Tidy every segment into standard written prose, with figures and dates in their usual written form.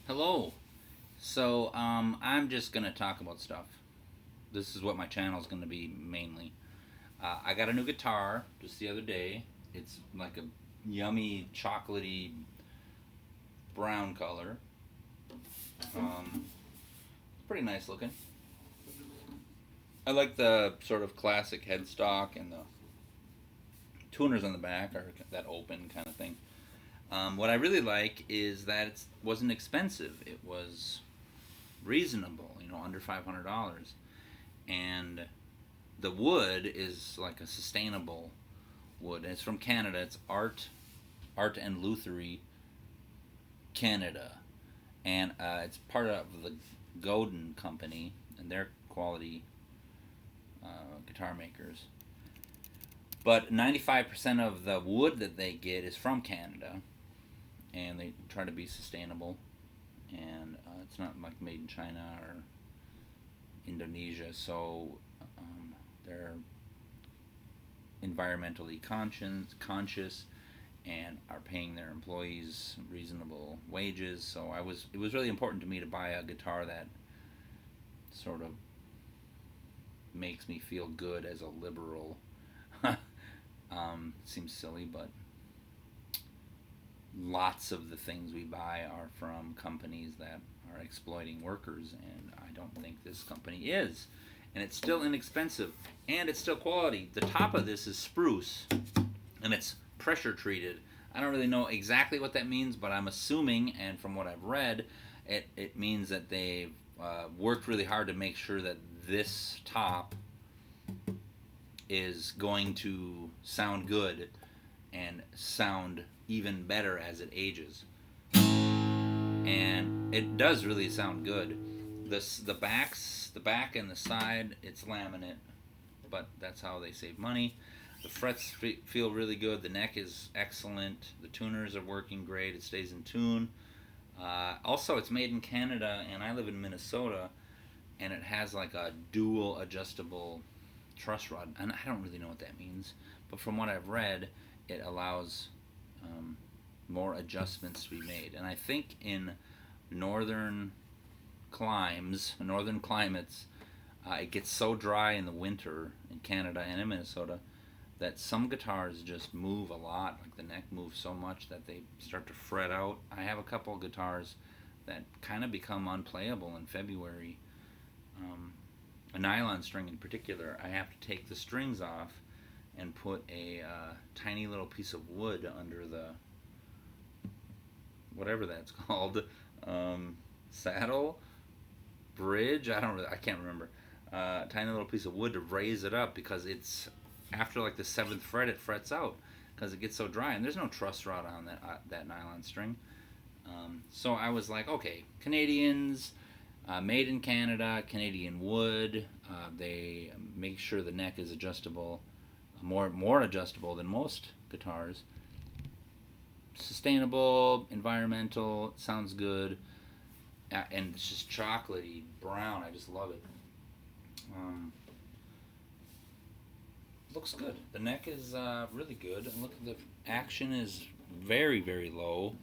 Hello. I'm just gonna talk about stuff. This is what my channel is gonna be mainly. I got a new guitar just the other day. It's like a yummy, chocolatey brown color. It's pretty nice looking. I like the sort of classic headstock and the tuners on the back are that open kind of thing. What I really like is that it wasn't expensive. It was reasonable, under $500, and the wood is like a sustainable wood. And it's from Canada. It's Art and Lutherie, Canada, and it's part of the Godin company, and they're quality guitar makers. But 95% of the wood that they get is from Canada, and they try to be sustainable. And it's not like made in China or Indonesia, so they're environmentally conscious and are paying their employees reasonable wages. So it was really important to me to buy a guitar that sort of makes me feel good as a liberal. Seems silly, but lots of the things we buy are from companies that are exploiting workers, and I don't think this company is. And it's still inexpensive, and it's still quality. The top of this is spruce, and it's pressure treated. I don't really know exactly what that means, but I'm assuming, and from what I've read, it means that they've worked really hard to make sure that this top is going to sound good and sound even better as it ages. And it does really sound good. The back and the side, it's laminate, but that's how they save money. The frets feel really good. The neck is excellent. The tuners are working great. It stays in tune. Also, it's made in Canada, and I live in Minnesota, and it has like a dual adjustable truss rod. And I don't really know what that means, but from what I've read, it allows more adjustments to be made. And I think in northern climates, it gets so dry in the winter in Canada and in Minnesota that some guitars just move a lot. Like the neck moves so much that they start to fret out. I have a couple of guitars that kind of become unplayable in February. A nylon string in particular, I have to take the strings off and put a tiny little piece of wood under the whatever that's called, saddle, bridge. I can't remember. Tiny little piece of wood to raise it up, because it's after like the seventh fret it frets out because it gets so dry, and there's no truss rod on that nylon string. So I was like, okay, Canadians, made in Canada, Canadian wood. They make sure the neck is adjustable, more adjustable than most guitars. Sustainable, environmental, sounds good, and it's just chocolatey brown. I just love it. Looks good. The neck is really good. And look, the action is very, very low.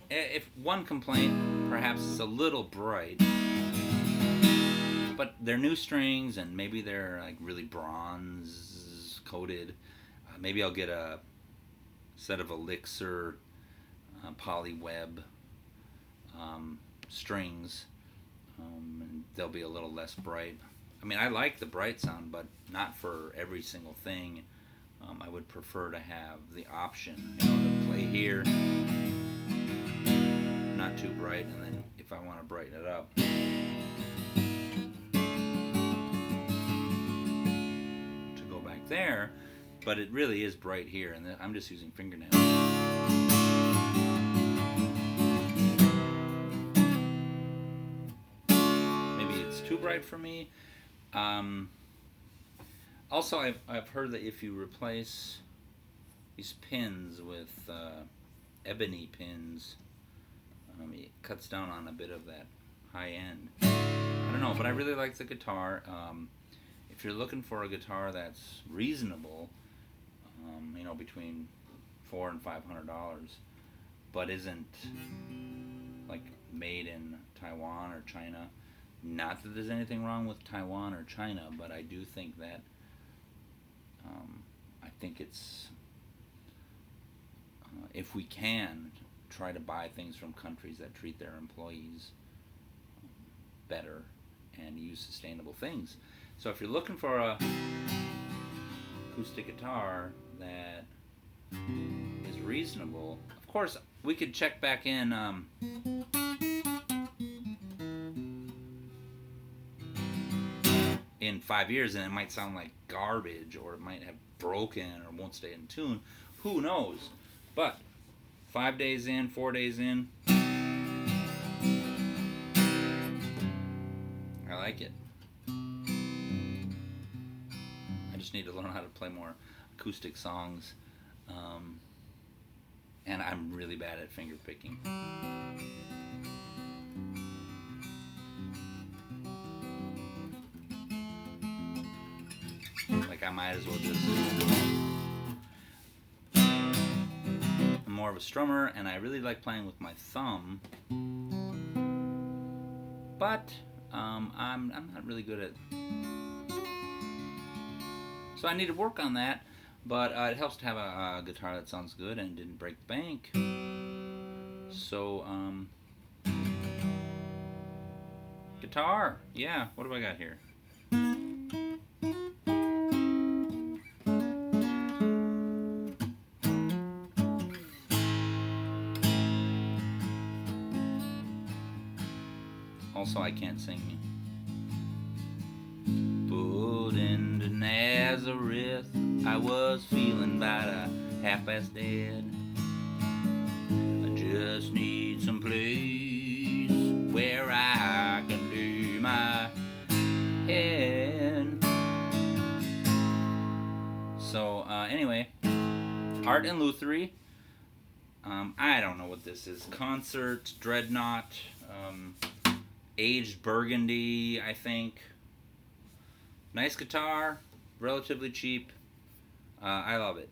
If one complaint, perhaps it's a little bright, but they're new strings, and maybe they're like really bronze coated. Maybe I'll get a set of Elixir poly web strings, and they'll be a little less bright. I mean, I like the bright sound, but not for every single thing. I would prefer to have the option, to play here, not too bright, and then if I want to brighten it up, to go back there. But it really is bright here, and I'm just using fingernails. Maybe it's too bright for me. Also, I've heard that if you replace these pins with ebony pins, it cuts down on a bit of that high end. I don't know, but I really like the guitar. If you're looking for a guitar that's reasonable, between $400 and $500, but isn't like made in Taiwan or China. Not that there's anything wrong with Taiwan or China, but I do think that I think it's if we can try to buy things from countries that treat their employees better and use sustainable things. So if you're looking for a acoustic guitar that is reasonable, of course we could check back in 5 years and it might sound like garbage, or it might have broken or won't stay in tune. Who knows? But 5 days in, 4 days in, I like it. I just need to learn how to play more acoustic songs, and I'm really bad at finger picking. Like I might as well just... I'm more of a strummer, and I really like playing with my thumb, but I'm not really good at... So I need to work on that, but it helps to have a guitar that sounds good and didn't break the bank. So, guitar, yeah, what do I got here? Also, I can't sing. Pulled into Nazareth, I was feeling about a half-past dead. I just need some place where I can lay my head. So, anyway, Art and Lutherie. I don't know what this is. Concert, Dreadnought, Aged Burgundy, I think. Nice guitar, relatively cheap. I love it.